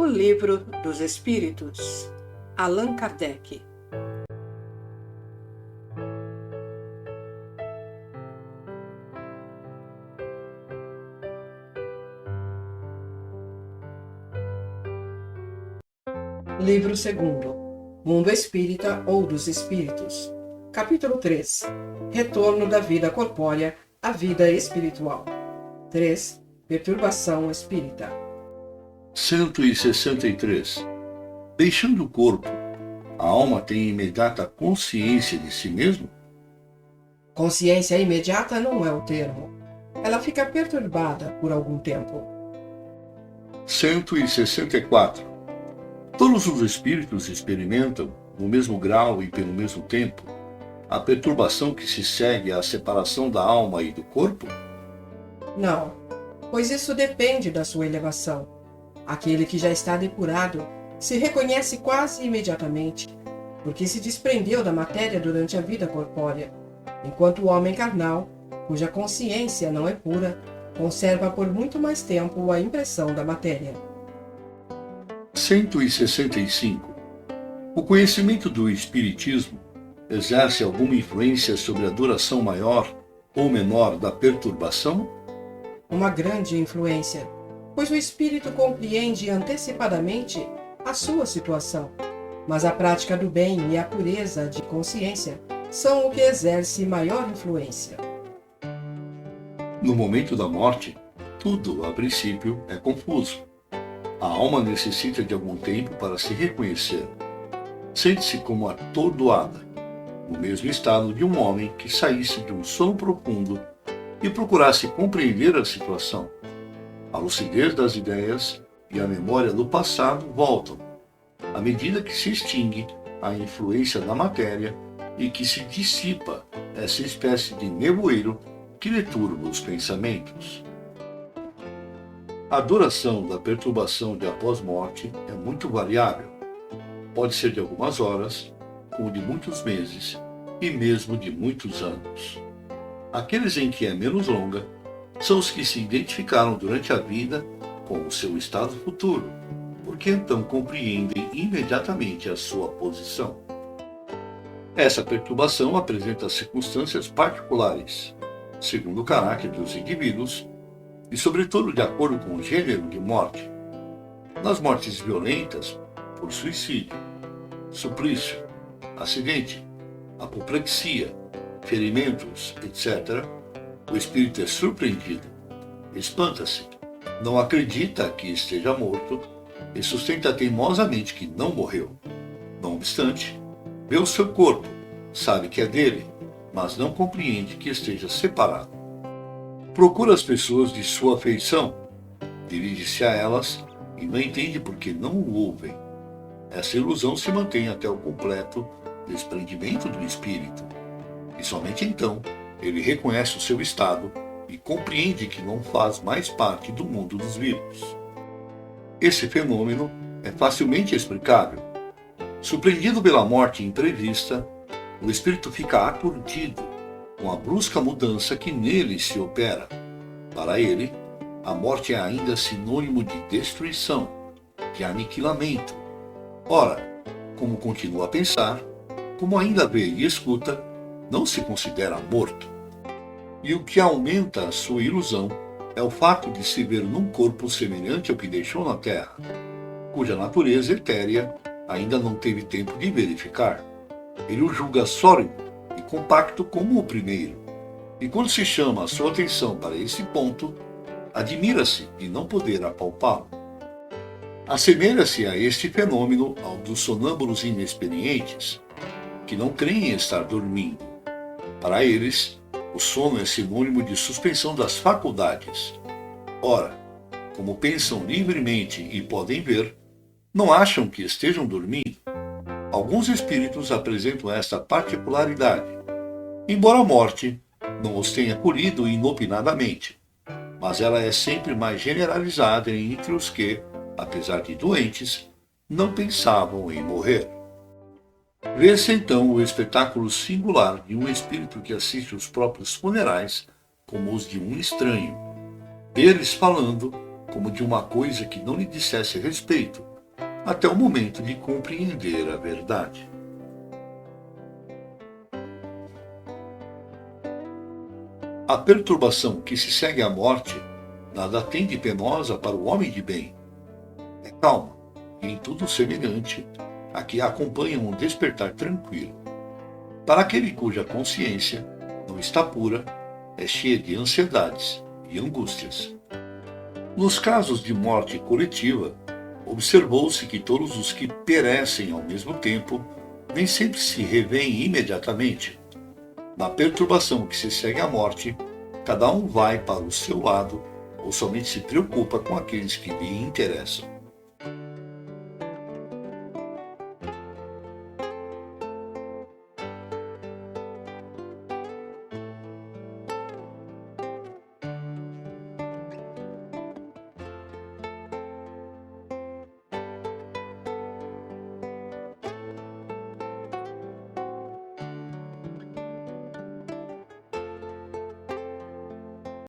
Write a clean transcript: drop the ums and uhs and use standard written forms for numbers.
O Livro dos Espíritos, Allan Kardec. Livro 2º, Mundo Espírita ou dos Espíritos. Capítulo 3. Retorno da vida corpórea à vida espiritual. 3. Perturbação espírita. 163. Deixando o corpo, a alma tem imediata consciência de si mesmo? Consciência imediata não é o termo. Ela fica perturbada por algum tempo. 164. Todos os espíritos experimentam, no mesmo grau e pelo mesmo tempo, a perturbação que se segue à separação da alma e do corpo? Não, pois isso depende da sua elevação. Aquele que já está depurado se reconhece quase imediatamente, porque se desprendeu da matéria durante a vida corpórea, enquanto o homem carnal, cuja consciência não é pura, conserva por muito mais tempo a impressão da matéria. 165. O conhecimento do Espiritismo exerce alguma influência sobre a duração maior ou menor da perturbação? Uma grande influência, pois o espírito compreende antecipadamente a sua situação, mas a prática do bem e a pureza de consciência são o que exerce maior influência. No momento da morte, tudo, a princípio, é confuso. A alma necessita de algum tempo para se reconhecer. Sente-se como atordoada, no mesmo estado de um homem que saísse de um sono profundo e procurasse compreender a situação. A lucidez das ideias e a memória do passado voltam, à medida que se extingue a influência da matéria e que se dissipa essa espécie de nevoeiro que lhe turba os pensamentos. A duração da perturbação de após-morte é muito variável. Pode ser de algumas horas, como de muitos meses e mesmo de muitos anos. Aqueles em que é menos longa são os que se identificaram durante a vida com o seu estado futuro, porque então compreendem imediatamente a sua posição. Essa perturbação apresenta circunstâncias particulares, segundo o caráter dos indivíduos e, sobretudo, de acordo com o gênero de morte. Nas mortes violentas, por suicídio, suplício, acidente, apoplexia, ferimentos, etc., o espírito é surpreendido, espanta-se, não acredita que esteja morto e sustenta teimosamente que não morreu. Não obstante, vê o seu corpo, sabe que é dele, mas não compreende que esteja separado. Procura as pessoas de sua afeição, dirige-se a elas e não entende porque não o ouvem. Essa ilusão se mantém até o completo desprendimento do espírito, e somente então ele reconhece o seu estado e compreende que não faz mais parte do mundo dos vivos. Esse fenômeno é facilmente explicável. Surpreendido pela morte imprevista, o espírito fica aturdido com a brusca mudança que nele se opera. Para ele, a morte é ainda sinônimo de destruição, de aniquilamento. Ora, como continua a pensar, como ainda vê e escuta, não se considera morto. E o que aumenta a sua ilusão é o fato de se ver num corpo semelhante ao que deixou na Terra, cuja natureza etérea ainda não teve tempo de verificar. Ele o julga sólido e compacto como o primeiro. E quando se chama a sua atenção para esse ponto, admira-se de não poder apalpá-lo. Assemelha-se a este fenômeno ao dos sonâmbulos inexperientes, que não creem estar dormindo. Para eles, o sono é sinônimo de suspensão das faculdades. Ora, como pensam livremente e podem ver, não acham que estejam dormindo. Alguns espíritos apresentam esta particularidade, embora a morte não os tenha colhido inopinadamente, mas ela é sempre mais generalizada entre os que, apesar de doentes, não pensavam em morrer. Vê-se então o espetáculo singular de um espírito que assiste os próprios funerais como os de um estranho, deles falando como de uma coisa que não lhe dissesse respeito, até o momento de compreender a verdade. A perturbação que se segue à morte nada tem de penosa para o homem de bem. É calma e em tudo semelhante a que acompanha um despertar tranquilo. Para aquele cuja consciência não está pura, é cheia de ansiedades e angústias. Nos casos de morte coletiva, observou-se que todos os que perecem ao mesmo tempo nem sempre se revêem imediatamente. Na perturbação que se segue à morte, cada um vai para o seu lado ou somente se preocupa com aqueles que lhe interessam.